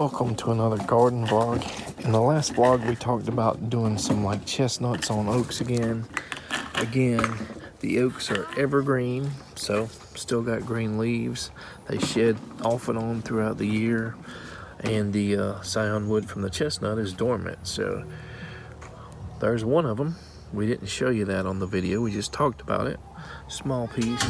Welcome to another garden vlog. In the last vlog we talked about doing some like chestnuts on oaks again. The oaks are evergreen, so still got green leaves. They shed off and on throughout the year, and the scion wood from the chestnut is dormant. So there's one of them. We didn't show you that on the video, we just talked about it. Small piece.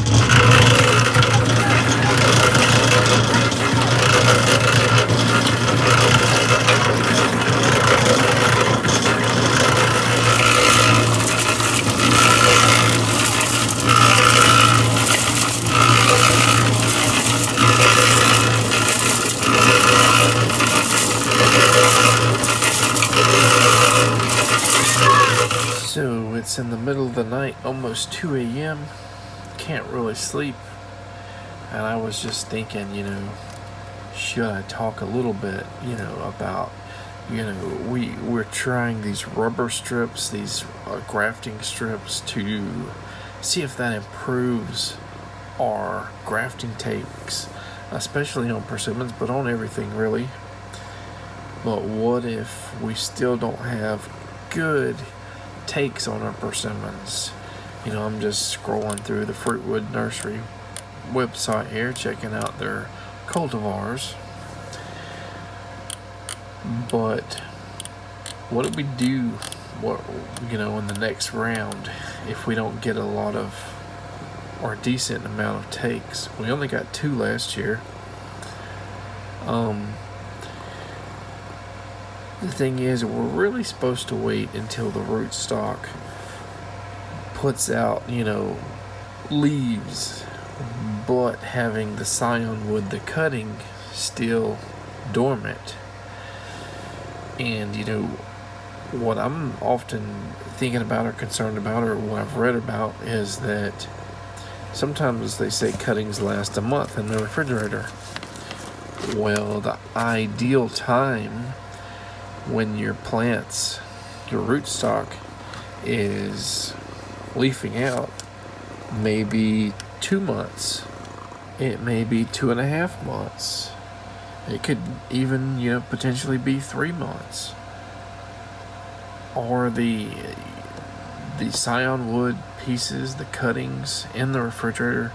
So it's in the middle of the night, almost 2 a.m. Can't really sleep. And I was just thinking, should I talk a little bit, about, we're trying these rubber strips, these grafting strips to see if that improves our grafting takes, especially on persimmons, but on everything really. But what if we still don't have good takes on our persimmons? I'm just scrolling through the Fruitwood Nursery website here, checking out their cultivars. But what do we do, in the next round if we don't get a lot of or a decent amount of takes? We only got 2 last year. The thing is, we're really supposed to wait until the rootstock puts out, leaves, but having the scion wood, the cutting, still dormant. And, what I'm often thinking about or concerned about, or what I've read about, is that sometimes they say cuttings last a month in the refrigerator. Well, the ideal time when your plants, your rootstock, is leafing out, maybe 2 months. It may be 2.5 months. It could even, potentially be 3 months. Or the scion wood pieces, the cuttings in the refrigerator,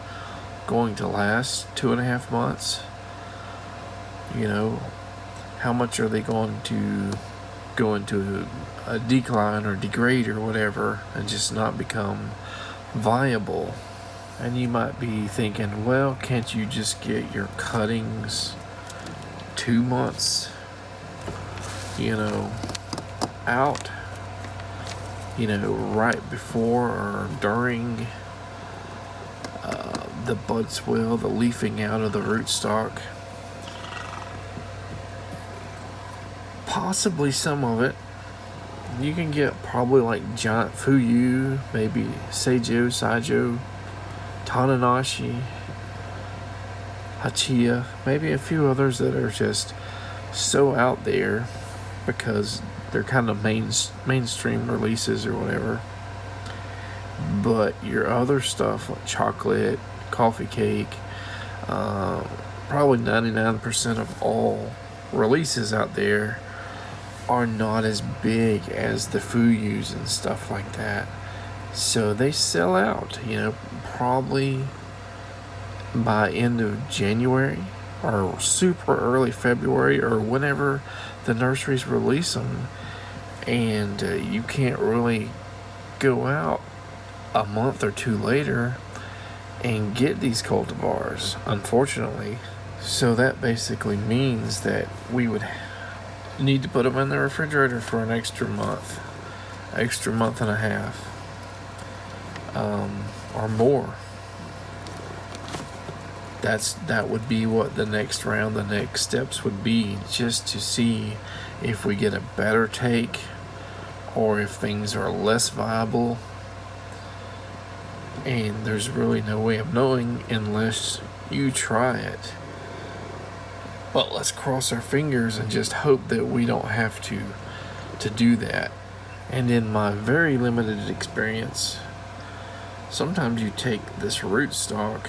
going to last 2.5 months. How much are they going to go into a decline or degrade or whatever and just not become viable? And you might be thinking, well, can't you just get your cuttings 2 months, out, right before or during the bud swell, the leafing out of the rootstock? Possibly some of it. You can get probably like giant fuyu, maybe seijo, saijo, tananashi, hachia, maybe a few others that are just so out there because they're kind of mainstream releases or whatever. But your other stuff like chocolate, coffee cake, probably 99% of all releases out there are not as big as the fuyus and stuff like that. So they sell out, probably by end of January or super early February or whenever the nurseries release them. And you can't really go out a month or 2 later and get these cultivars, unfortunately. So that basically means that we would need to put them in the refrigerator for an extra month and a half, or more. That would be what the next round, the next steps would be, just to see if we get a better take or if things are less viable. And there's really no way of knowing unless you try it. But let's cross our fingers and just hope that we don't have to do that. And in my very limited experience, sometimes you take this rootstock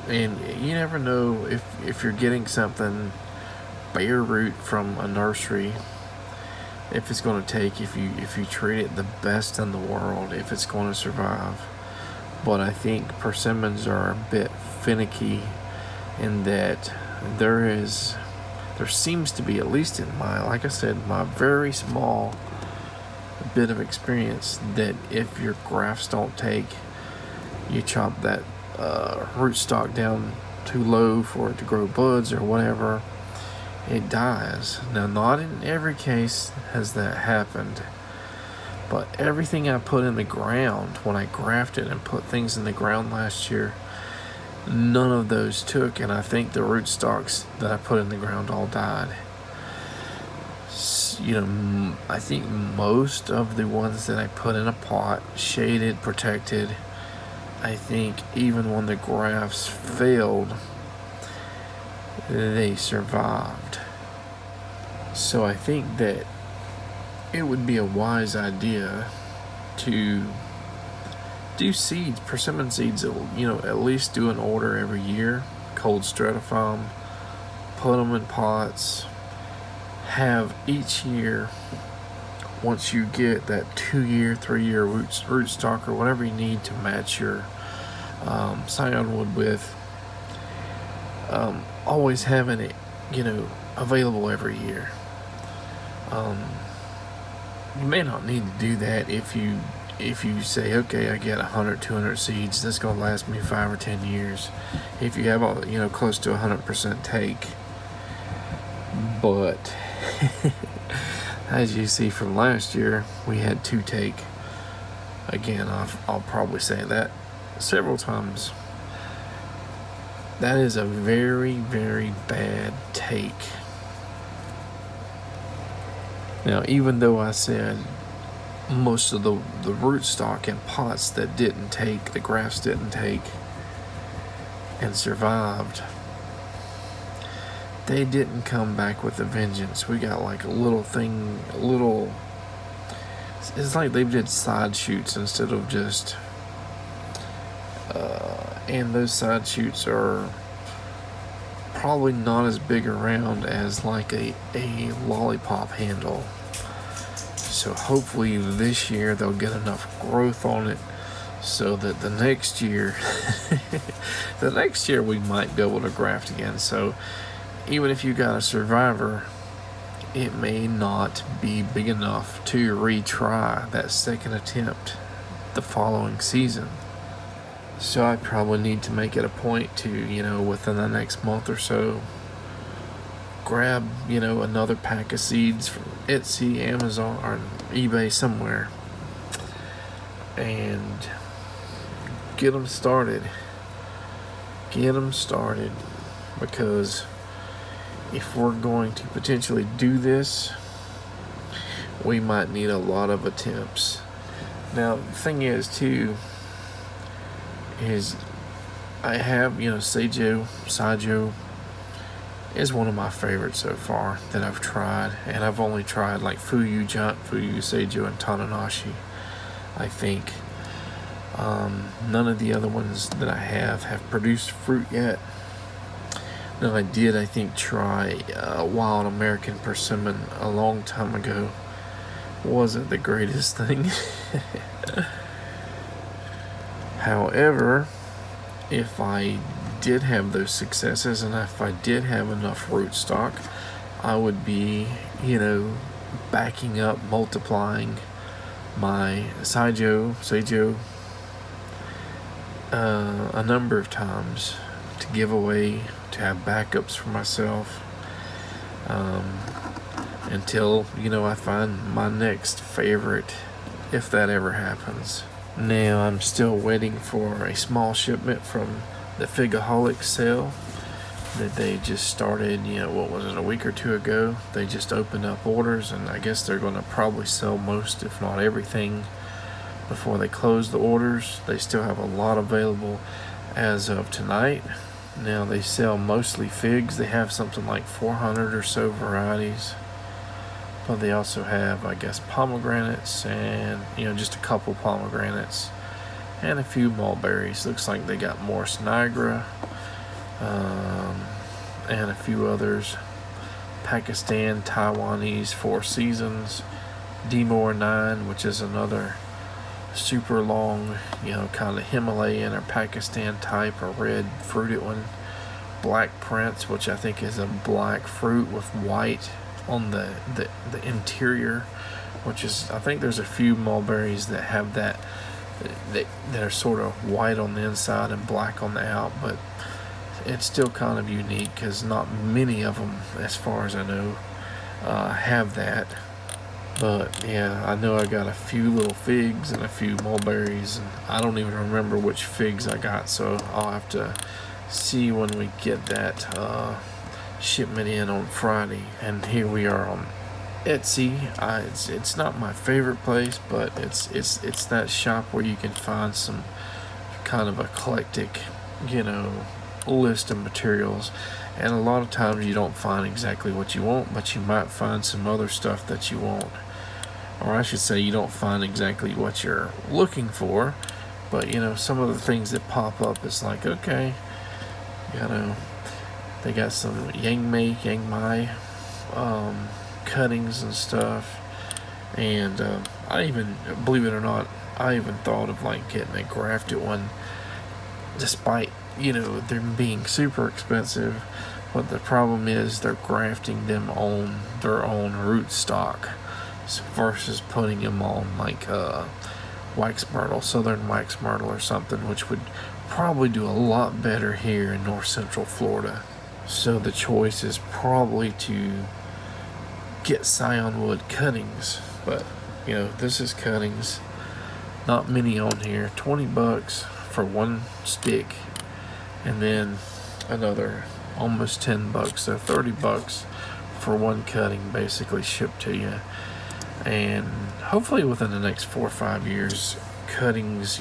and you never know if you're getting something bare root from a nursery, if it's going to take, if you treat it the best in the world, if it's going to survive. But I think persimmons are a bit finicky in that there seems to be, at least in my, like I said, my very small bit of experience, that if your grafts don't take, you chop that rootstock down too low for it to grow buds or whatever, it dies. Now, not in every case has that happened, but everything I put in the ground when I grafted and put things in the ground last year, none of those took, and I think the rootstocks that I put in the ground all died. I think most of the ones that I put in a pot, shaded, protected, I think even when the grafts failed, they survived. So I think that it would be a wise idea to do seeds, persimmon seeds, at least do an order every year, cold stratify them, put them in pots, have each year, once you get that 2-year, 3-year rootstock or whatever you need to match your scion wood with, always having it, available every year. You may not need to do that if you say, okay, I get 100, 200 seeds, that's going to last me 5 or 10 years. If you have all, close to 100% take. But as you see from last year, we had 2 take. Again, I'll probably say that several times. That is a very, very bad take. Now, even though I said most of the rootstock in pots that didn't take, the grafts didn't take and survived, they didn't come back with a vengeance. We got like it's like they did side shoots instead of just, and those side shoots are probably not as big around as like a lollipop handle. So hopefully this year they'll get enough growth on it so that the next year we might be able to graft again. So even if you got a survivor, it may not be big enough to retry that second attempt the following season. So I probably need to make it a point to, within the next month or so, grab, another pack of seeds from Etsy, Amazon, or eBay somewhere, and get them started. Because if we're going to potentially do this, we might need a lot of attempts. Now, the thing is, too, is I have, Scion is one of my favorites so far that I've tried, and I've only tried like Fuyu, Seijo, and Tananashi, I think. None of the other ones that I have produced fruit yet. Now, I did, I think, try wild American persimmon a long time ago. Wasn't the greatest thing. However, if I did have those successes and if I did have enough rootstock, I would be, backing up, multiplying my Seijo a number of times to give away, to have backups for myself, until, I find my next favorite, if that ever happens. Now, I'm still waiting for a small shipment from the Figaholic sale that they just started, a week or 2 ago. They just opened up orders, and I guess they're going to probably sell most, if not everything, before they close the orders. They still have a lot available as of tonight. Now, they sell mostly figs. They have something like 400 or so varieties. But they also have, I guess, pomegranates and, just a couple pomegranates and a few mulberries. Looks like they got Morris Niagara and a few others. Pakistan Taiwanese 4 Seasons, Demore 9, which is another super long, kind of Himalayan or Pakistan type, or red fruited one. Black Prince, which I think is a black fruit with white on the interior, which is, I think there's a few mulberries that have that are sort of white on the inside and black on the out, but it's still kind of unique because not many of them, as far as I know, have that. But yeah, I know I got a few little figs and a few mulberries, and I don't even remember which figs I got, so I'll have to see when we get that shipment in on Friday. And here we are on Etsy. It's not my favorite place, but it's that shop where you can find some kind of eclectic, list of materials, and a lot of times you don't find exactly what you want, but you might find some other stuff that you want, or I should say you don't find exactly what you're looking for, but some of the things that pop up is like, okay, they got some yang mai cuttings and stuff, and I even, believe it or not, I even thought of like getting a grafted one, despite them being super expensive. But the problem is they're grafting them on their own rootstock versus putting them on like wax myrtle, southern wax myrtle or something, which would probably do a lot better here in north central Florida. So the choice is probably to get scion wood cuttings, but this is cuttings, not many on here. $20 for one stick, and then another almost $10, so $30 for one cutting basically shipped to you. And hopefully within the next 4 or 5 years, cuttings,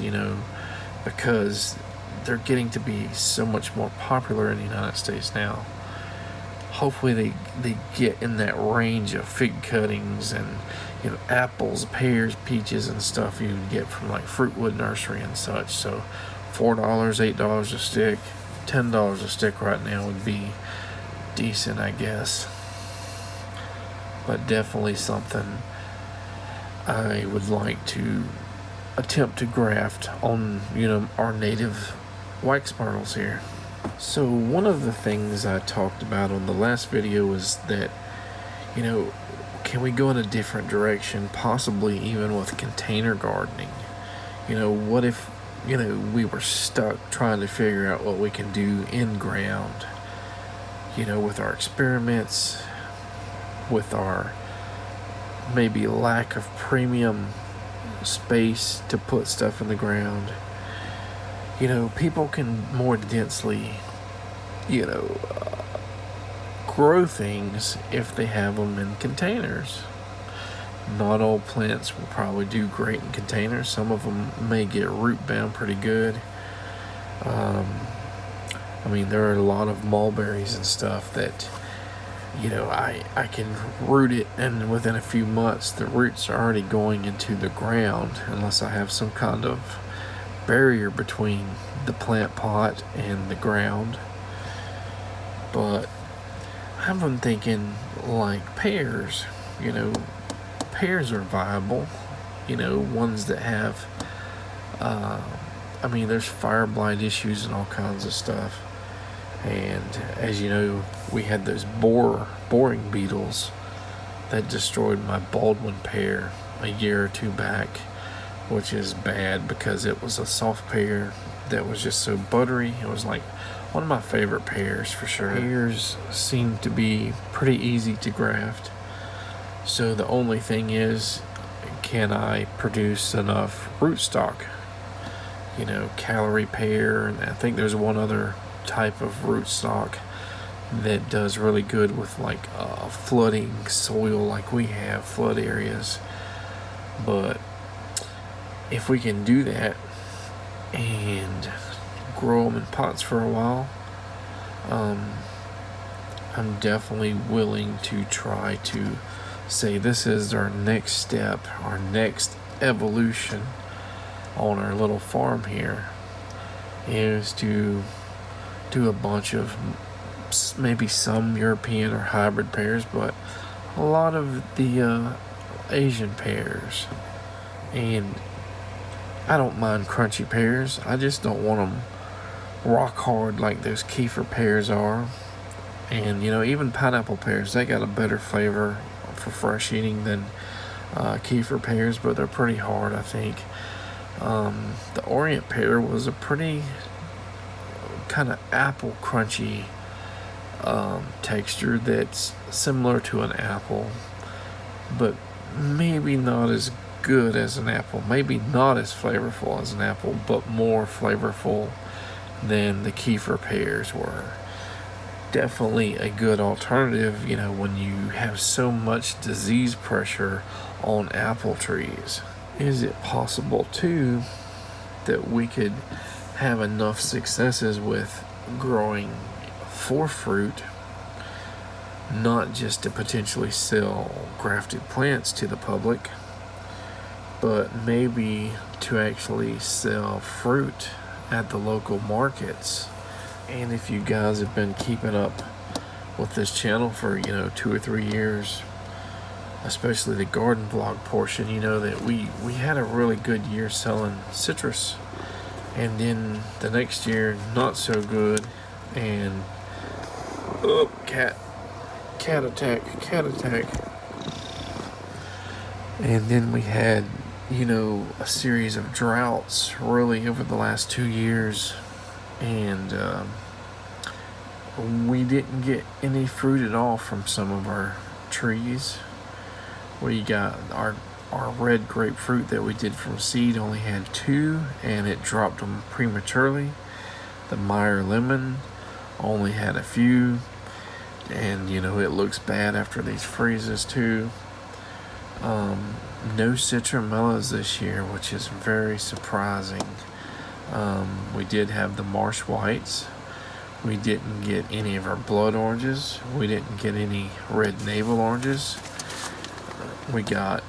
because they're getting to be so much more popular in the United States now, hopefully they get in that range of fig cuttings and apples, pears, peaches and stuff you can get from like Fruitwood Nursery and such. So $4, $8 a stick, $10 a stick right now would be decent, I guess. But definitely something I would like to attempt to graft on our native wax myrtles here. So one of the things I talked about on the last video was that can we go in a different direction, possibly even with container gardening? What if we were stuck trying to figure out what we can do in ground, with our experiments, with our maybe lack of premium space to put stuff in the ground. People can more densely, grow things if they have them in containers. Not all plants will probably do great in containers. Some of them may get root bound pretty good. There are a lot of mulberries and stuff that I can root it, and within a few months the roots are already going into the ground, unless I have some kind of barrier between the plant pot and the ground. But I've been thinking like pears. Pears are viable, ones that have there's fire blight issues and all kinds of stuff. And as you know, we had those boring beetles that destroyed my Baldwin pear a year or two back, which is bad because it was a soft pear that was just so buttery. It was like one of my favorite pears for sure. Pears seem to be pretty easy to graft. So the only thing is, can I produce enough rootstock? Calorie pear, and I think there's one other type of rootstock that does really good with like flooding soil, like we have flood areas. But if we can do that and grow them in pots for a while, I'm definitely willing to try to say this is our next step, our next evolution on our little farm here, is to do a bunch of maybe some European or hybrid pears, but a lot of the Asian pears. And I don't mind crunchy pears. I just don't want them rock hard like those kefir pears are. And even pineapple pears, they got a better flavor for fresh eating than kefir pears, but they're pretty hard, I think. The Orient pear was a pretty kind of apple crunchy texture that's similar to an apple, but maybe not as good as an apple, maybe not as flavorful as an apple, but more flavorful than the kefir pears were. Definitely a good alternative, when you have so much disease pressure on apple trees. Is it possible too that we could have enough successes with growing for fruit, not just to potentially sell grafted plants to the public, but maybe to actually sell fruit at the local markets? And if you guys have been keeping up with this channel for 2 or 3 years, especially the garden vlog portion, you know that we had a really good year selling citrus, and then the next year not so good. And cat attack. And then we had a series of droughts really over the last 2 years, and we didn't get any fruit at all from some of our trees. We got our red grapefruit that we did from seed only had 2, and it dropped them prematurely. The Meyer lemon only had a few, and it looks bad after these freezes too. No citramellas this year, which is very surprising. We did have the marsh whites. We didn't get any of our blood oranges. We didn't get any red navel oranges. We got,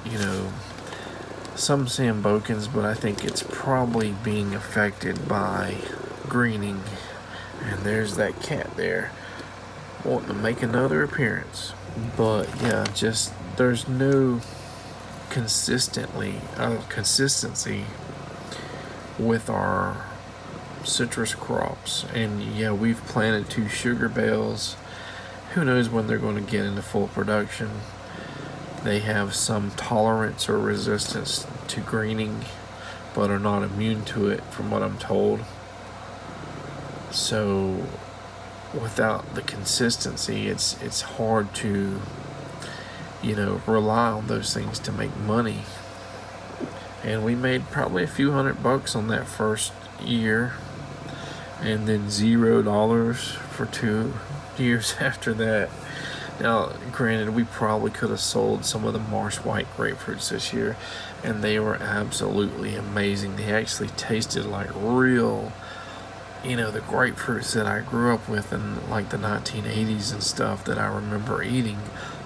some Sambokins, but I think it's probably being affected by greening. And there's that cat there wanting to make another appearance. But yeah, just there's no consistency with our citrus crops. And yeah, we've planted 2 sugar bales. Who knows when they're going to get into full production. They have some tolerance or resistance to greening, but are not immune to it from what I'm told. So without the consistency, it's hard to rely on those things to make money. And we made probably a few $100 on that first year, and then $0 for 2 years after that. Now, granted, we probably could have sold some of the marsh white grapefruits this year, and they were absolutely amazing. They actually tasted like real, the grapefruits that I grew up with in like the 1980s and stuff that I remember eating.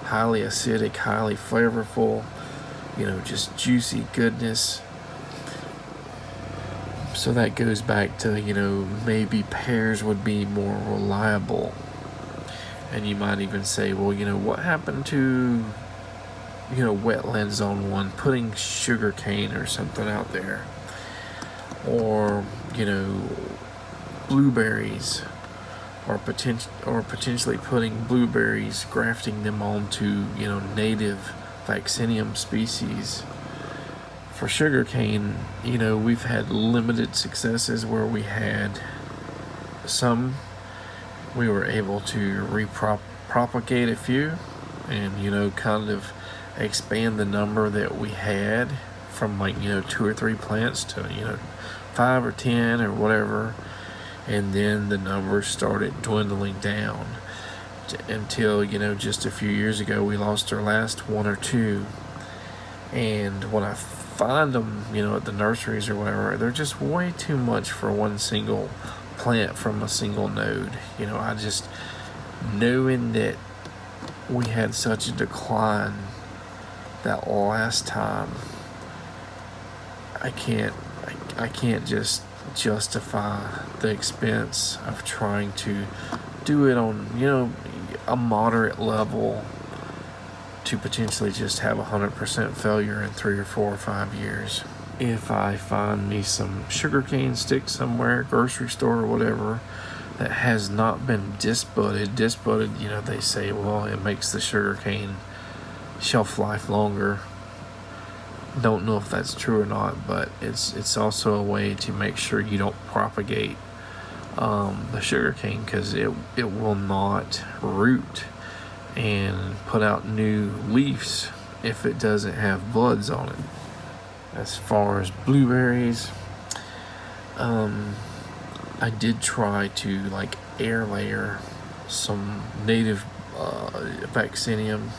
Highly acidic, highly flavorful, just juicy goodness. So that goes back to, maybe pears would be more reliable. And you might even say, well, what happened to, wetland zone 1, putting sugar cane or something out there? Or, blueberries, or potentially putting blueberries, grafting them onto, native vaccinium species. For sugarcane, we've had limited successes where we had some. We were able to repropagate a few and, kind of expand the number that we had from 2 or 3 plants to, 5 or 10 or whatever. And then the numbers started dwindling down until, just a few years ago, we lost our last 1 or 2. And when I find them, at the nurseries or whatever, they're just way too much for one single plant from a single node. I just, knowing that we had such a decline that last time, I can't just justify the expense of trying to do it on, a moderate level to potentially just have 100% failure in 3 or 4 or 5 years. If I find me some sugarcane sticks somewhere, grocery store or whatever, that has not been disbudded, they say, well, it makes the sugarcane shelf life longer. Don't know if that's true or not, but it's also a way to make sure you don't propagate the sugarcane, because it will not root and put out new leaves if it doesn't have buds on it. As far as blueberries, I did try to air layer some native vaccinium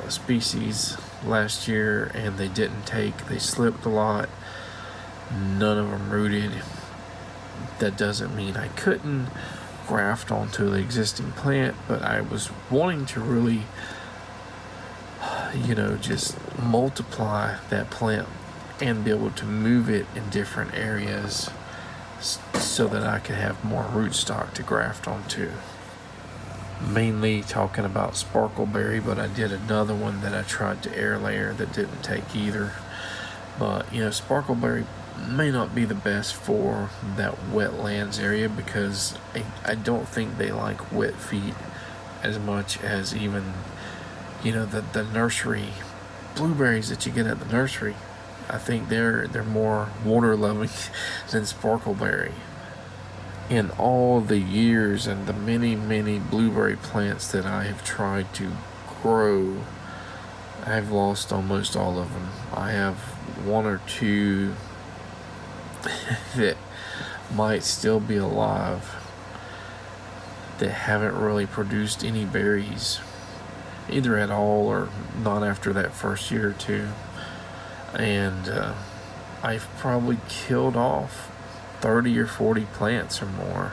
species last year, and they didn't take. They slipped a lot. None of them rooted. That doesn't mean I couldn't graft onto the existing plant, but I was wanting to really just multiply that plant and be able to move it in different areas so that I could have more rootstock to graft onto. Mainly talking about sparkleberry, but I did another one that I tried to air layer that didn't take either. But sparkleberry may not be the best for that wetlands area, because I don't think they like wet feet as much as even the nursery blueberries that you get at the nursery. I think they're more water loving than sparkleberry. In all the years and the many blueberry plants that I have tried to grow, I've lost almost all of them. I have one or two that might still be alive that haven't really produced any berries, either at all or not after that first year or two. And I've probably killed off 30 or 40 plants or more.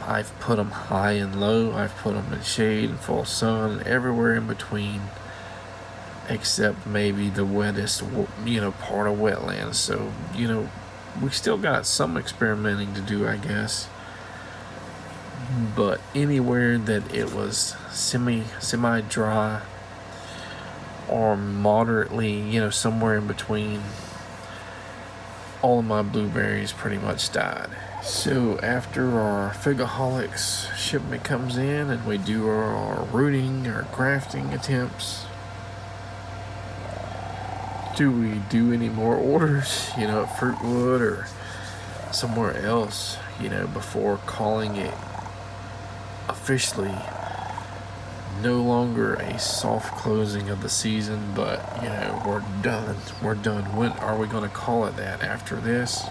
I've put them high and low. I've put them in shade and full sun, everywhere in between, except maybe the wettest, part of wetlands. So, we still got some experimenting to do, I guess. But anywhere that it was semi-dry or moderately, somewhere in between, all of my blueberries pretty much died. So after our Figaholics shipment comes in and we do our rooting or grafting attempts, do we do any more orders, at Fruitwood or somewhere else, before calling it officially no longer a soft closing of the season, but we're done. When are we going to call it that after this?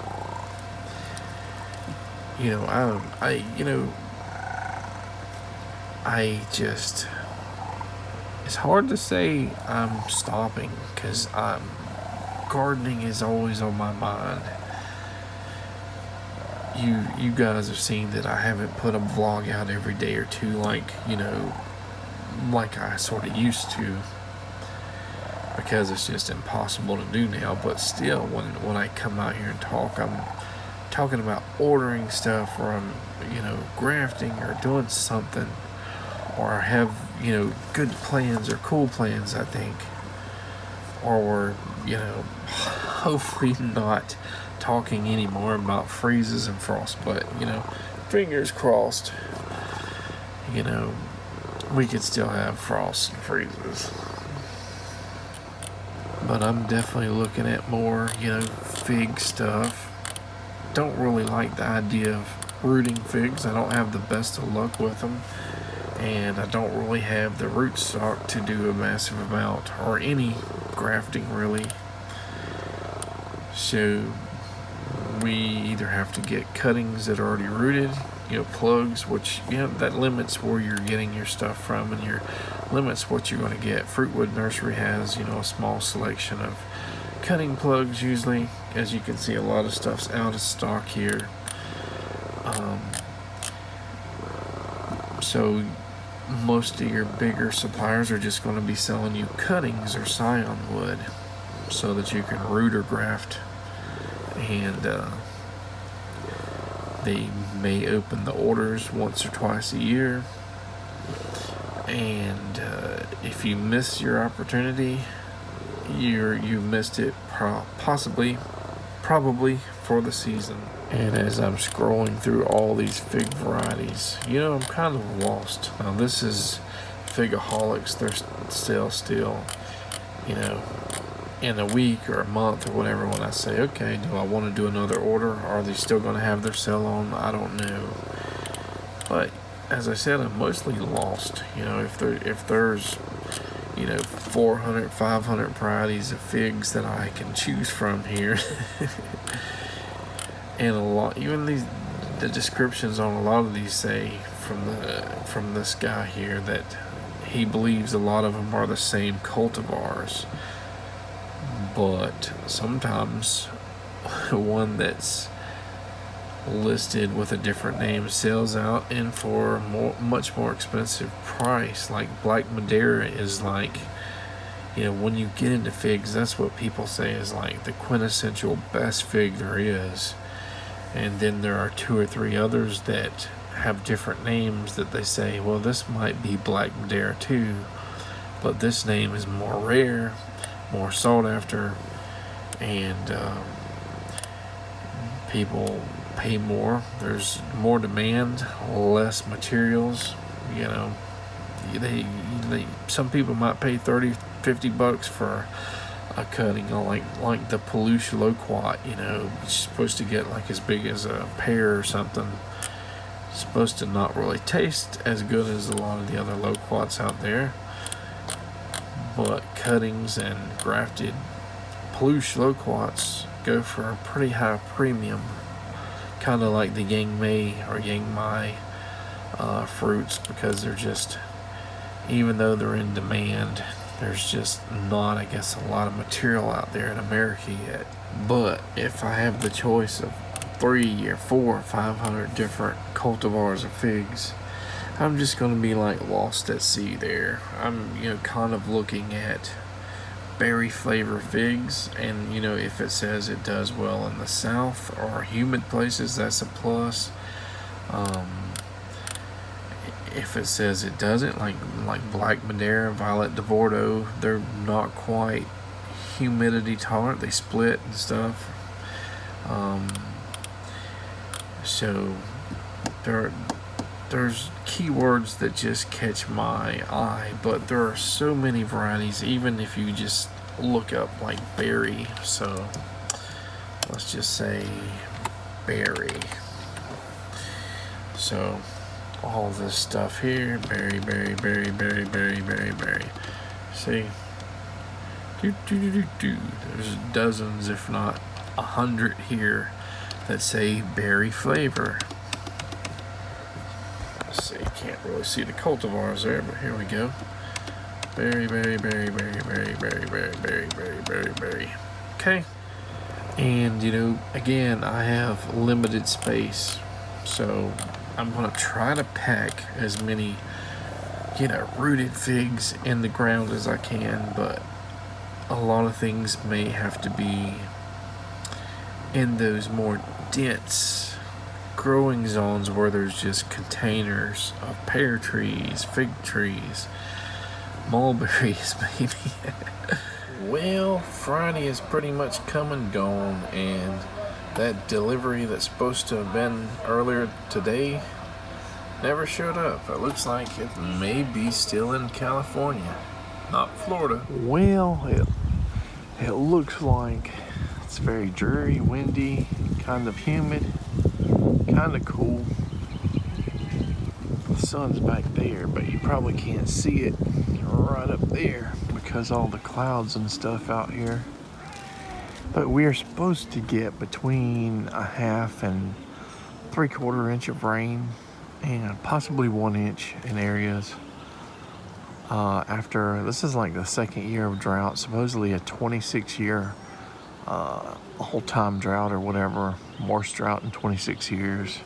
It's hard to say I'm stopping, because gardening is always on my mind. You guys have seen that I haven't put a vlog out every day or two like I sort of used to, because it's just impossible to do now. But still, when I come out here and talk, I'm talking about ordering stuff, or I'm grafting or doing something, or have good plans or cool plans, I think, or we're hopefully not talking anymore about freezes and frost. But fingers crossed, we could still have frost and freezes. But I'm definitely looking at more fig stuff. Don't really like the idea of rooting figs. I don't have the best of luck with them, and I don't really have the rootstock to do a massive amount or any grafting really. So we either have to get cuttings that are already rooted, plugs, which that limits where you're getting your stuff from, and your limits what you're going to get. Fruitwood Nursery has a small selection of cutting plugs usually. As you can see, a lot of stuff's out of stock here. So most of your bigger suppliers are just going to be selling you cuttings or scion wood so that you can root or graft. And They may open the orders once or twice a year, and if you miss your opportunity, you missed it probably for the season. And as I'm scrolling through all these fig varieties, I'm kind of lost. Now this is Figaholics. They're still, in a week or a month or whatever, when I say, okay, do I want to do another order? Are they still going to have their sale on? I don't know. But as I said, I'm mostly lost. If there's 400, 500 varieties of figs that I can choose from here. And even the descriptions on a lot of these say from this guy here that he believes a lot of them are the same cultivars, but sometimes one that's listed with a different name sells out and for a much more expensive price. Like Black Madeira is like, when you get into figs, that's what people say is like the quintessential best fig there is. And then there are 2 or 3 others that have different names that they say, well, this might be Black Madeira too, but this name is more rare, more sought after, and people pay more. There's more demand, less materials. Some people might pay $30-50 for a cutting, like the Peluche loquat. It's supposed to get like as big as a pear or something. It's supposed to not really taste as good as a lot of the other loquats out there, but cuttings and grafted Peluche loquats go for a pretty high premium, kind of like the Yang Mei or Yang Mai fruits, because they're just, even though they're in demand, there's just not, I guess, a lot of material out there in America yet. But if I have the choice of 3 or 4 or 500 different cultivars of figs, I'm just going to be like lost at sea there. I'm, kind of looking at berry flavor figs, and if it says it does well in the south or humid places, that's a plus. If it says it doesn't, like Black Madeira, Violet de Bordeaux, they're not quite humidity tolerant. They split and stuff. So there's keywords that just catch my eye, but there are so many varieties, even if you just look up like berry. So let's just say berry. So all this stuff here, berry. See, there's dozens, if not 100 here that say berry flavor. Let's see, can't really see the cultivars there, but here we go. Berry. Okay. And again, I have limited space, so I'm gonna try to pack as many rooted figs in the ground as I can, but a lot of things may have to be in those more dense growing zones where there's just containers of pear trees, fig trees, mulberries, maybe. Well, Friday is pretty much come and gone, and that delivery that's supposed to have been earlier today never showed up. It looks like it may be still in California, not Florida. Well, it looks like it's very dreary, windy, kind of humid, kind of cool. The sun's back there, but you probably can't see it right up there because all the clouds and stuff out here. But we are supposed to get between a 1/2 and 3/4 inch of rain, and possibly 1 inch in areas. After this is like the second year of drought, supposedly a 26-year whole-time drought or whatever, worst drought in 26 years.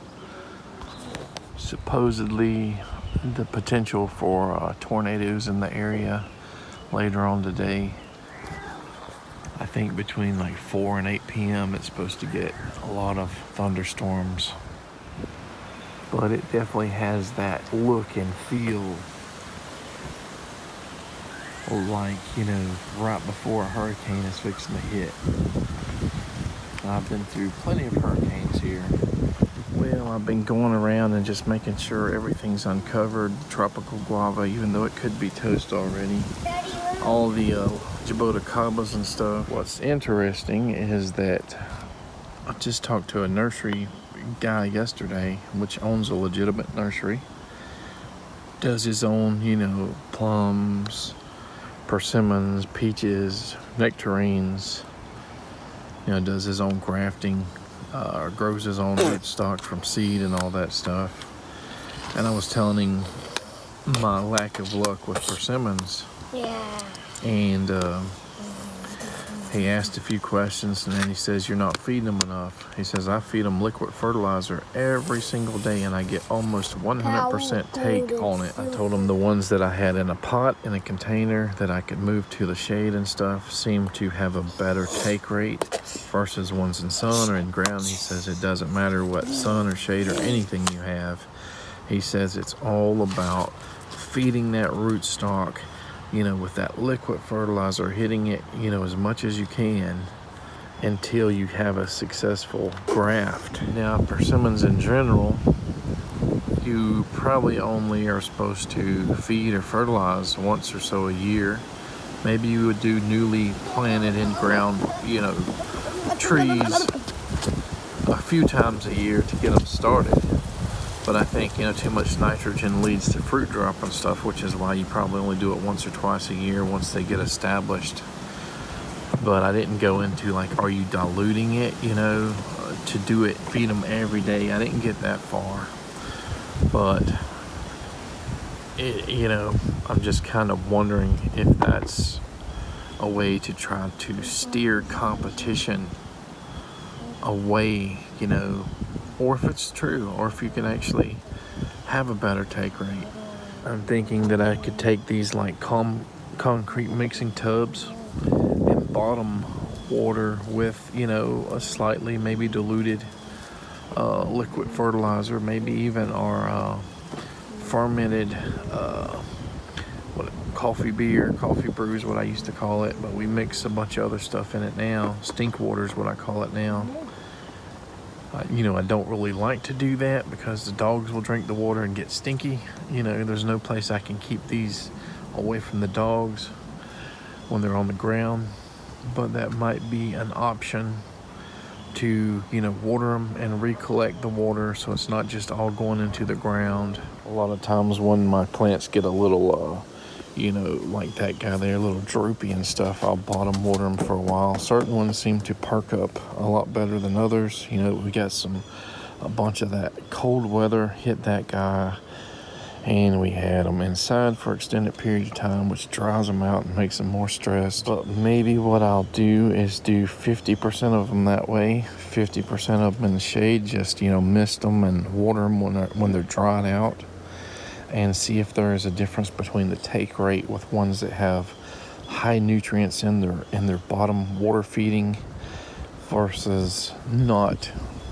Supposedly the potential for tornadoes in the area later on today. I think between like 4 and 8 p.m. it's supposed to get a lot of thunderstorms. but it definitely has that look and feel like, you know, right before a hurricane is fixing to hit. I've been through plenty of hurricanes here. Well, I've been going around and just making sure everything's uncovered. Tropical guava, even though it could be toast already. All the jaboticabas and stuff. What's interesting is that I just talked to a nursery guy yesterday, which owns a legitimate nursery. Does his own, you know, plums, persimmons, peaches, nectarines. You know, does his own grafting, grows his own rootstock from seed and all that stuff. And I was telling him my lack of luck with persimmons. Yeah. And he asked a few questions, and then he says, "You're not feeding them enough." He says, "I feed them liquid fertilizer every single day, and I get almost 100% take on it." I told him the ones that I had in a pot, in a container, that I could move to the shade and stuff, seem to have a better take rate versus ones in sun or in ground. He says it doesn't matter what sun or shade or anything you have. He says it's all about feeding that rootstock, you know, with that liquid fertilizer, hitting it, you know, as much as you can until you have a successful graft. Now, persimmons in general, you probably only are supposed to feed or fertilize once or so a year. Maybe you would do newly planted in ground, you know, trees a few times a year to get them started. But I think, you know, too much nitrogen leads to fruit drop and stuff, which is why you probably only do it once or twice a year once they get established. But I didn't go into, like, are you diluting it, you know, to do it, feed them every day. I didn't get that far. But, you know, I'm just kind of wondering if that's a way to try to steer competition away, you know, or if it's true, or if you can actually have a better take rate. I'm thinking that I could take these like concrete mixing tubs and bottom water with, you know, a slightly maybe diluted liquid fertilizer, maybe even our fermented coffee brew is what I used to call it, but we mix a bunch of other stuff in it now. Stinkwater is what I call it now. You know, I don't really like to do that because the dogs will drink the water and get stinky. You know, there's no place I can keep these away from the dogs when they're on the ground. But that might be an option to, you know, water them and recollect the water so it's not just all going into the ground. A lot of times when my plants get a little you know, like that guy there, a little droopy and stuff, I'll bottom water them for a while. Certain ones seem to perk up a lot better than others. You know, we got a bunch of that cold weather hit that guy, and we had them inside for extended period of time, which dries them out and makes them more stressed. But maybe what I'll do is do 50% of them that way, 50% of them in the shade, just, you know, mist them and water them when they're dried out, and see if there is a difference between the take rate with ones that have high nutrients in their bottom water feeding versus not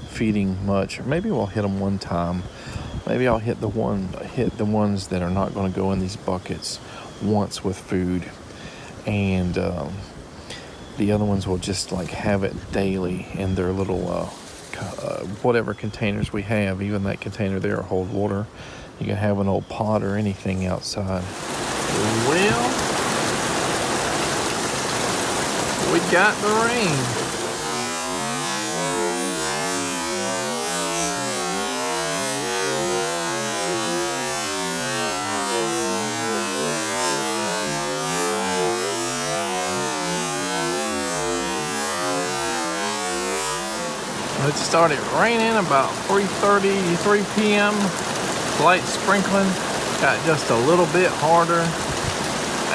feeding much. Or maybe we'll hit them one time. Maybe I'll hit the ones that are not going to go in these buckets once with food, and the other ones will just like have it daily in their little whatever containers we have. Even that container there will hold water. You can have an old pot or anything outside. Well, we got the rain. It started raining about 3:30, 3 p.m. Light sprinkling, got just a little bit harder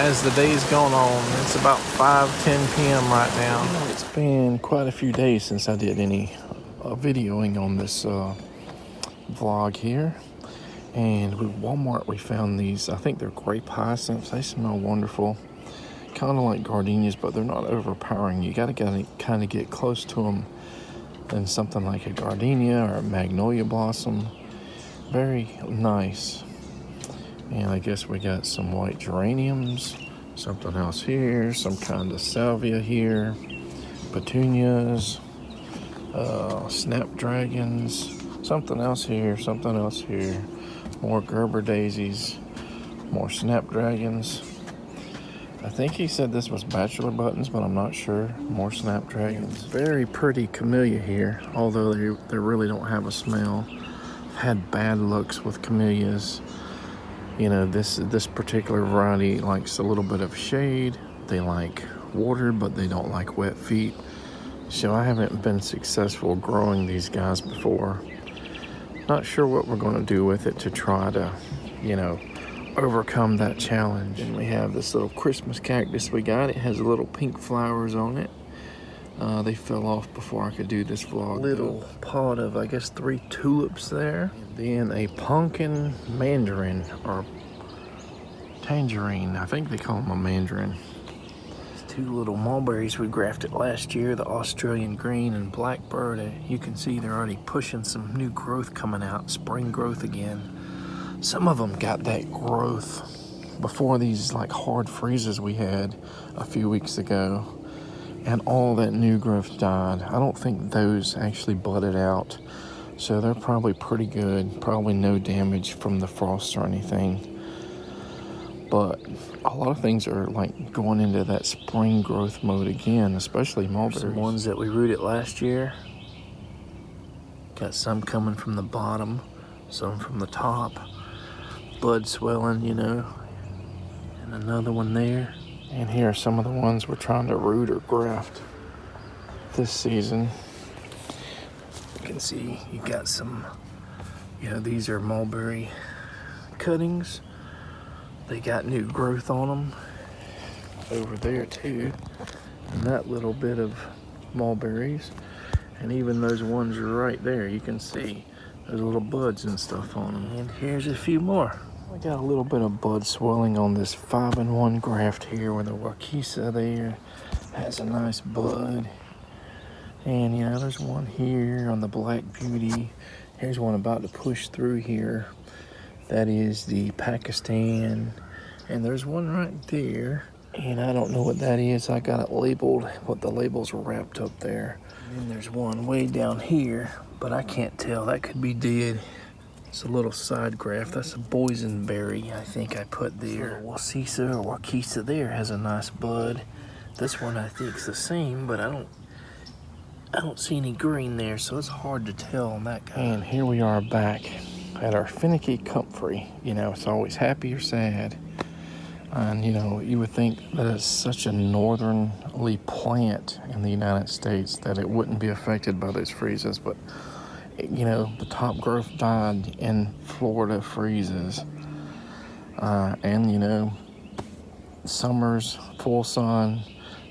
as the day's gone on. It's about 5:10 p.m. right now. You know, it's been quite a few days since I did any videoing on this vlog here. And with Walmart, we found these, I think they're grape hyacinths. They smell wonderful. Kind of like gardenias, but they're not overpowering. You gotta kind of get close to them than something like a gardenia or a magnolia blossom. Very nice. And I guess we got some white geraniums, something else here, some kind of salvia here, petunias, snapdragons, something else here, more Gerber daisies, more snapdragons. I think he said this was bachelor buttons, but I'm not sure. More snapdragons. Very pretty camellia here, although they really don't have a smell. I've had bad looks with camellias. You know, this particular variety likes a little bit of shade. They like water, but they don't like wet feet. So I haven't been successful growing these guys before. Not sure what we're going to do with it to try to, you know, overcome that challenge. And we have this little Christmas cactus we got. It has little pink flowers on it. They fell off before I could do this vlog. Little pot of, I guess, 3 tulips there. And then a pumpkin mandarin, or tangerine. I think they call them a mandarin. These 2 little mulberries we grafted last year, the Australian green and blackbird. You can see they're already pushing some new growth coming out, spring growth again. Some of them got that growth before these like hard freezes we had a few weeks ago. And all that new growth died. I don't think those actually budded out. So they're probably pretty good. Probably no damage from the frost or anything. But a lot of things are like going into that spring growth mode again, especially mulberries. Some ones that we rooted last year. Got some coming from the bottom, some from the top. Bud swelling, you know. And another one there. And here are some of the ones we're trying to root or graft this season. You can see you got some, you know, these are mulberry cuttings. They got new growth on them over there too. And that little bit of mulberries. And even those ones right there, you can see those little buds and stuff on them. And here's a few more. I got a little bit of bud swelling on this 5-in-1 graft here where the Wakisa there has a nice bud. And you know, there's one here on the Black Beauty. Here's one about to push through here. That is the Pakistan. And there's one right there. And I don't know what that is. I got it labeled, but the labels are wrapped up there. And then there's one way down here, but I can't tell. That could be dead. It's a little side graft. That's a boysenberry, I think I put there. Wasisa or Wakisa there has a nice bud. This one I think is the same, but I don't see any green there, so it's hard to tell on that guy. And here we are back at our finicky comfrey. You know, it's always happy or sad. And you know, you would think that it's such a northernly plant in the United States that it wouldn't be affected by those freezes, but you know, the top growth died in Florida freezes. And you know, summers, full sun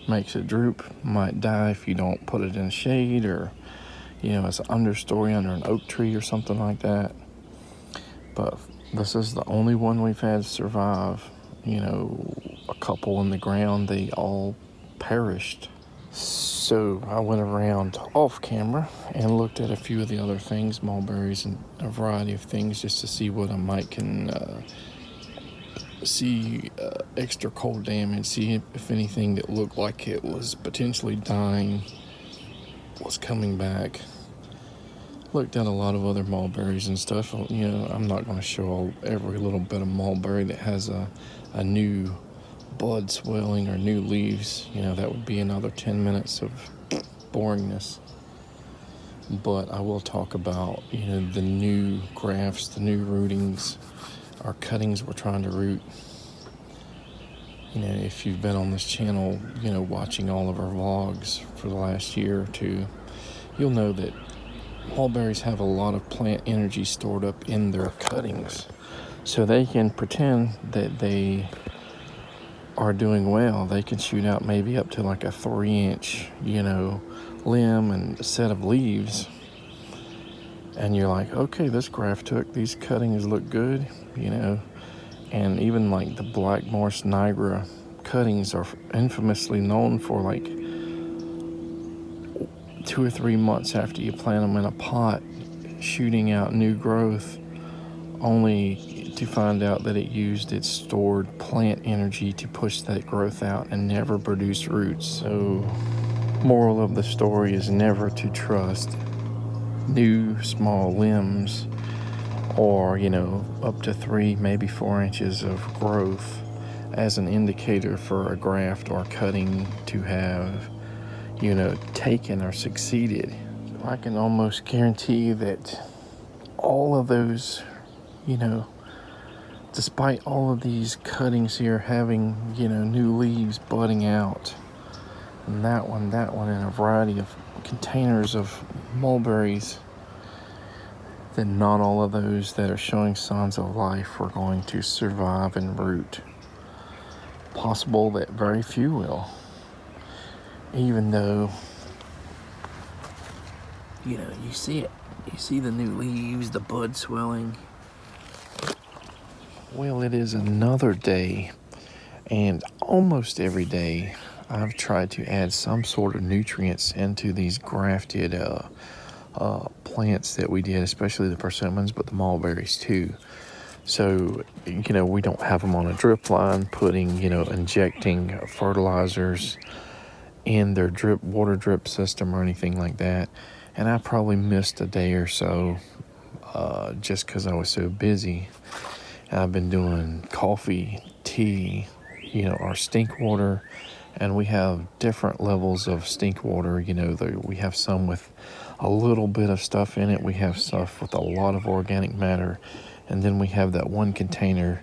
makes it droop, might die if you don't put it in shade, or you know, it's an understory under an oak tree or something like that. But this is the only one we've had survive. You know, a couple in the ground, they all perished. So I went around off camera and looked at a few of the other things, mulberries and a variety of things, just to see what I might can see extra cold damage, see if anything that looked like it was potentially dying was coming back. Looked at a lot of other mulberries and stuff. You know, I'm not going to show every little bit of mulberry that has a new bud swelling or new leaves. You know, that would be another 10 minutes of boringness. But I will talk about, you know, the new grafts, the new rootings, our cuttings we're trying to root. You know, if you've been on this channel, you know, watching all of our vlogs for the last year or two, you'll know that mulberries have a lot of plant energy stored up in their cuttings. So they can pretend that they are doing well. They can shoot out maybe up to like a 3-inch, you know, limb and a set of leaves. And you're like, okay, this graft took, these cuttings look good, you know. And even like the Black Morse Niagara cuttings are infamously known for like 2 or 3 months after you plant them in a pot, shooting out new growth only to find out that it used its stored plant energy to push that growth out and never produce roots. So, moral of the story is never to trust new small limbs or, up to 3, maybe 4 inches of growth as an indicator for a graft or cutting to have, taken or succeeded. I can almost guarantee that all of those, despite all of these cuttings here having, new leaves budding out, and that one, and a variety of containers of mulberries, then not all of those that are showing signs of life are going to survive and root. Possible that very few will, even though, you see it. You see the new leaves, the bud swelling. Well, it is another day, and almost every day I've tried to add some sort of nutrients into these grafted plants that we did, especially the persimmons, but the mulberries too. So, we don't have them on a drip line, injecting fertilizers in their water drip system or anything like that. And I probably missed a day or so just because I was so busy. I've been doing coffee, tea, our stinkwater, and we have different levels of stinkwater. We have some with a little bit of stuff in it. We have stuff with a lot of organic matter. And then we have that one container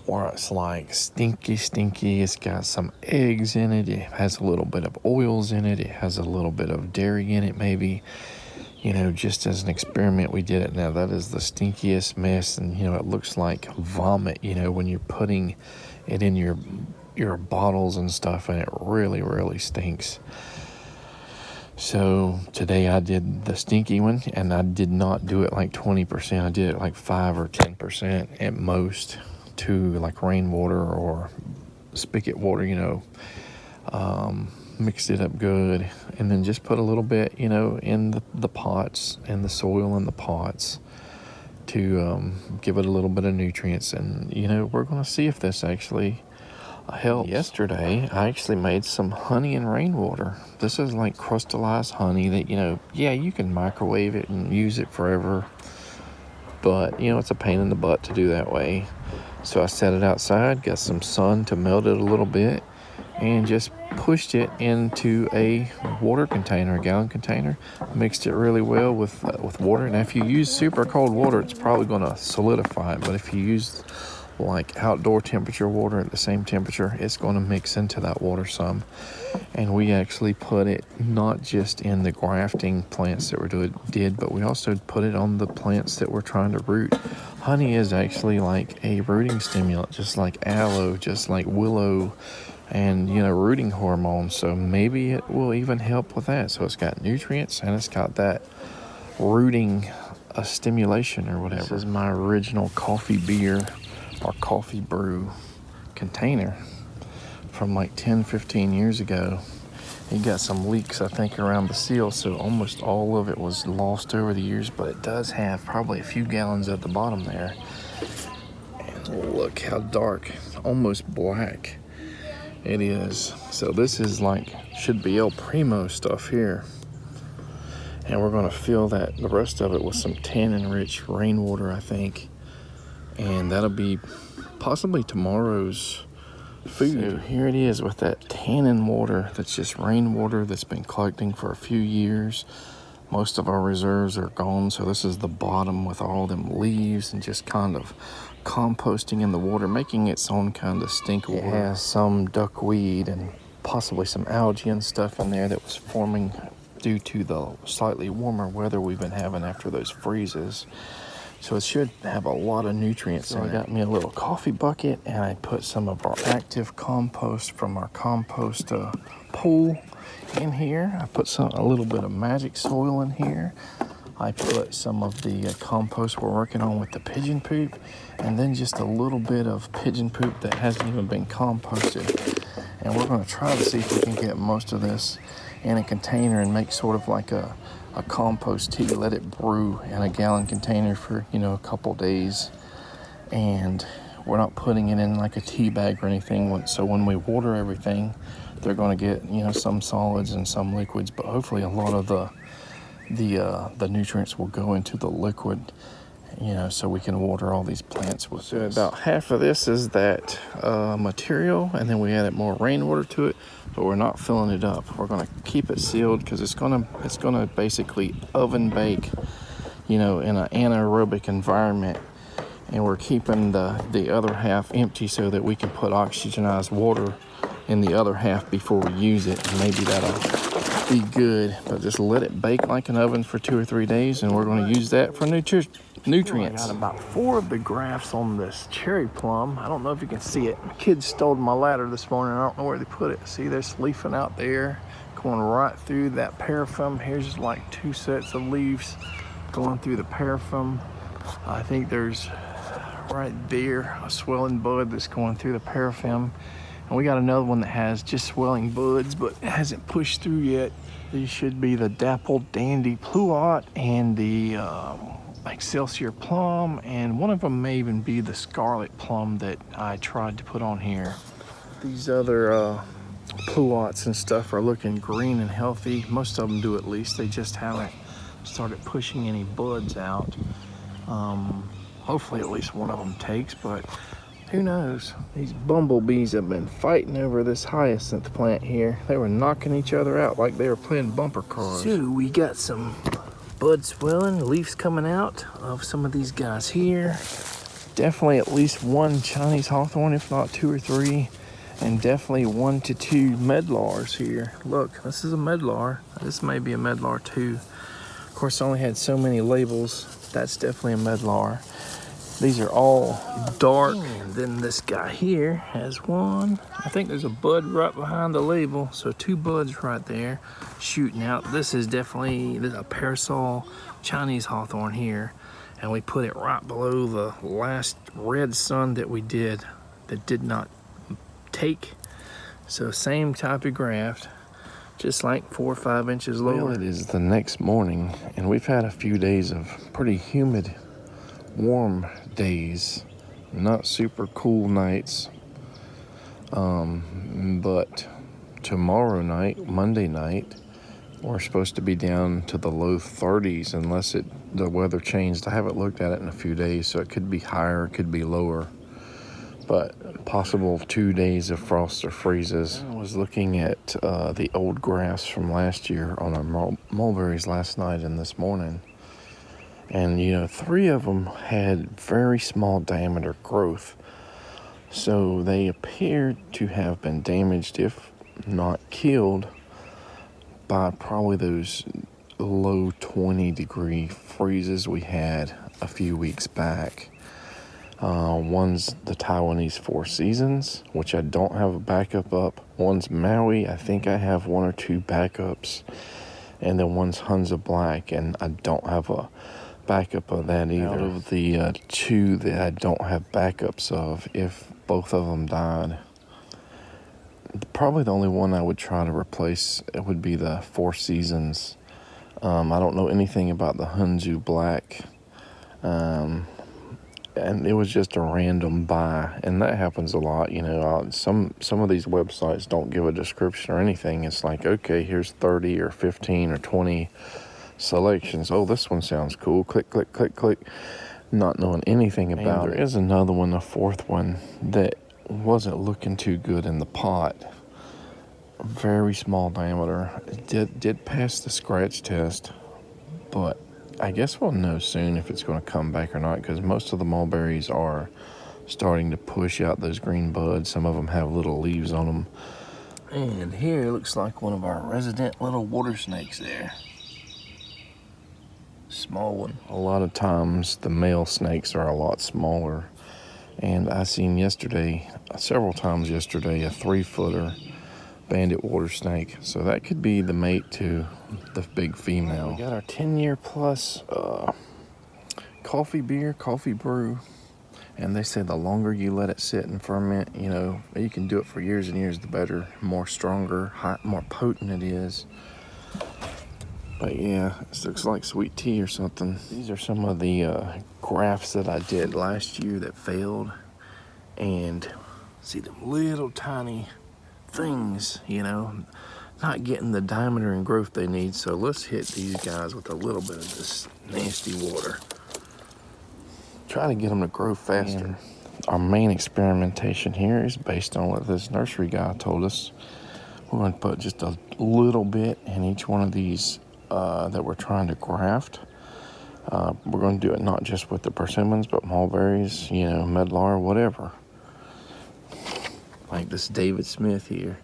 where it's like stinky. It's got some eggs in it. It has a little bit of oils in it. It has a little bit of dairy in it, maybe. Just as an experiment, we did it. Now, that is the stinkiest mess. And, it looks like vomit, when you're putting it in your bottles and stuff. And it really, really stinks. So today I did the stinky one, and I did not do it like 20%. I did it like 5 or 10% at most to like rainwater or spigot water, mixed it up good, and then just put a little bit, in the pots and the soil in the pots to give it a little bit of nutrients. And, we're going to see if this actually helps. Yesterday, I actually made some honey and rainwater. This is like crystallized honey that, you can microwave it and use it forever. But, it's a pain in the butt to do that way. So I set it outside, got some sun to melt it a little bit, and just pushed it into a water container, a gallon container. Mixed it really well with water. And if you use super cold water, it's probably going to solidify it. But if you use like outdoor temperature water at the same temperature, it's going to mix into that water some. And we actually put it not just in the grafting plants that we did, but we also put it on the plants that we're trying to root. Honey is actually like a rooting stimulant, just like aloe, just like willow, and rooting hormone. So maybe it will even help with that. So it's got nutrients and it's got that rooting stimulation or whatever. This is my original coffee beer or coffee brew container from like 10-15 years ago. It got some leaks, I think, around the seal, so almost all of it was lost over the years, but it does have probably a few gallons at the bottom there. And look how dark, almost black it is. So this is like, should be El Primo stuff here. And we're going to fill the rest of it with some tannin-rich rainwater, I think. And that'll be possibly tomorrow's food. So here it is with that tannin water that's just rainwater that's been collecting for a few years. Most of our reserves are gone, so this is the bottom with all them leaves and just kind of composting in the water, making its own kind of stink water. It has some duckweed and possibly some algae and stuff in there that was forming due to the slightly warmer weather we've been having after those freezes. So it should have a lot of nutrients in it. I got me a little coffee bucket, and I put some of our active compost from our compost pool in here. I put a little bit of magic soil in here. I put some of the compost we're working on with the pigeon poop, and then just a little bit of pigeon poop that hasn't even been composted. And we're going to try to see if we can get most of this in a container and make sort of like a compost tea. Let it brew in a gallon container for, a couple days and we're not putting it in like a tea bag or anything. So when we water everything, they're going to get, you know, some solids and some liquids, but hopefully a lot of the nutrients will go into the liquid, you know, so we can water all these plants with. So about half of this is that material, and then we added more rainwater to it, but we're not filling it up. We're going to keep it sealed because it's gonna basically oven bake, you know, in an anaerobic environment. And we're keeping the other half empty so that we can put oxygenized water in the other half before we use it. And maybe that'll be good. But just let it bake like an oven for 2 or 3 days, and we're going to use that for nutrients. I got about 4 of the grafts on this cherry plum. I don't know if you can see it. My kids stole my ladder this morning. I don't know where they put it. See, there's leafing out there, going right through that parafilm. Here's like 2 sets of leaves going through the parafilm. I think there's right there a swelling bud that's going through the parafilm, and we got another one that has just swelling buds but it hasn't pushed through yet. These should be the dappled dandy pluot and the Excelsior plum, and one of them may even be the scarlet plum that I tried to put on here. These other pluots and stuff are looking green and healthy. Most of them do, at least. They just haven't started pushing any buds out. Hopefully at least one of them takes, but who knows? These bumblebees have been fighting over this hyacinth plant here. They were knocking each other out like they were playing bumper cars. So we got some bud swelling, leaves coming out of some of these guys here. Definitely at least 1 Chinese hawthorn, if not 2 or 3, and definitely 1 to 2 medlars here. Look, this is a medlar. This may be a medlar too. Of course, I only had so many labels. That's definitely a medlar. These are all dark. And then this guy here has 1. I think there's a bud right behind the label. So 2 buds right there shooting out. This is definitely a parasol Chinese hawthorn here. And we put it right below the last red sun that we did that did not take. So same type of graft, just like 4 or 5 inches lower. Well, it is the next morning, and we've had a few days of pretty humid, warm days, not super cool nights. But tomorrow night, Monday night, we're supposed to be down to the low 30s unless the weather changed. I haven't looked at it in a few days, so it could be higher, it could be lower. But possible 2 days of frost or freezes. I was looking at the old grafts from last year on our mulberries last night and this morning. And, you know, 3 of them had very small diameter growth. So they appeared to have been damaged, if not killed, by probably those low 20-degree freezes we had a few weeks back. One's the Taiwanese Four Seasons, which I don't have a backup up. One's Maui. I think I have 1 or 2 backups. And then one's Hunza Black, and I don't have a backup of that either. Out of the 2 that I don't have backups of, if both of them died, probably the only one I would try to replace would be the Four Seasons. I don't know anything about the Hunza Black. And it was just a random buy, and that happens a lot. You know, some of these websites don't give a description or anything. It's like, okay, here's 30 or 15 or 20 selections. Oh, this one sounds cool. Click, click, click, click. Not knowing anything about it. There is another one, a 4th one, that wasn't looking too good in the pot. Very small diameter. It did pass the scratch test, but I guess we'll know soon if it's going to come back or not, because most of the mulberries are starting to push out those green buds. Some of them have little leaves on them. And here looks like one of our resident little water snakes there. Small one. A lot of times the male snakes are a lot smaller. And I seen several times yesterday, a 3-footer bandit water snake. So that could be the mate to the big female. We got our 10-year plus coffee brew. And they say the longer you let it sit and ferment, you know, you can do it for years and years, the better, more stronger, more potent it is. But yeah, this looks like sweet tea or something. These are some of the grafts that I did last year that failed. And see them little tiny things, you know, not getting the diameter and growth they need. So let's hit these guys with a little bit of this nasty water. Try to get them to grow faster. And our main experimentation here is based on what this nursery guy told us. We're going to put just a little bit in each one of these that we're trying to graft. We're going to do it not just with the persimmons, but mulberries, you know, medlar, whatever. Like this David Smith here.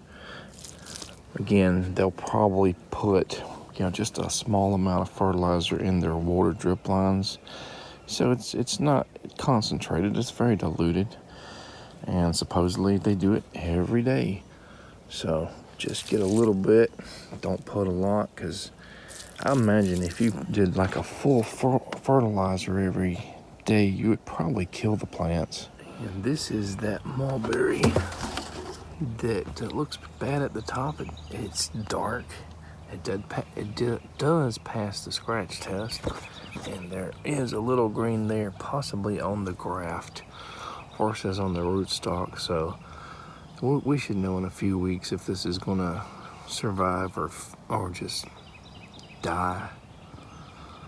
Again, they'll probably put, you know, just a small amount of fertilizer in their water drip lines. So it's not concentrated, it's very diluted. And supposedly they do it every day. So just get a little bit, don't put a lot, because I imagine if you did like a full fertilizer every day, you would probably kill the plants. And this is that mulberry that looks bad at the top. It's dark. It does pass the scratch test, and there is a little green there, possibly on the graft versus on the rootstock. So we should know in a few weeks if this is gonna survive or just die.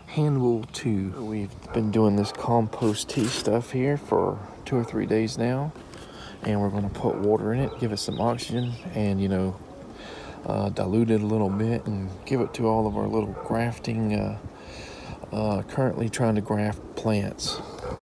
Hand wool too. We've been doing this compost tea stuff here for 2 or 3 days now, and we're gonna put water in it, give it some oxygen, and, you know, dilute it a little bit and give it to all of our little grafting, currently trying to graft plants.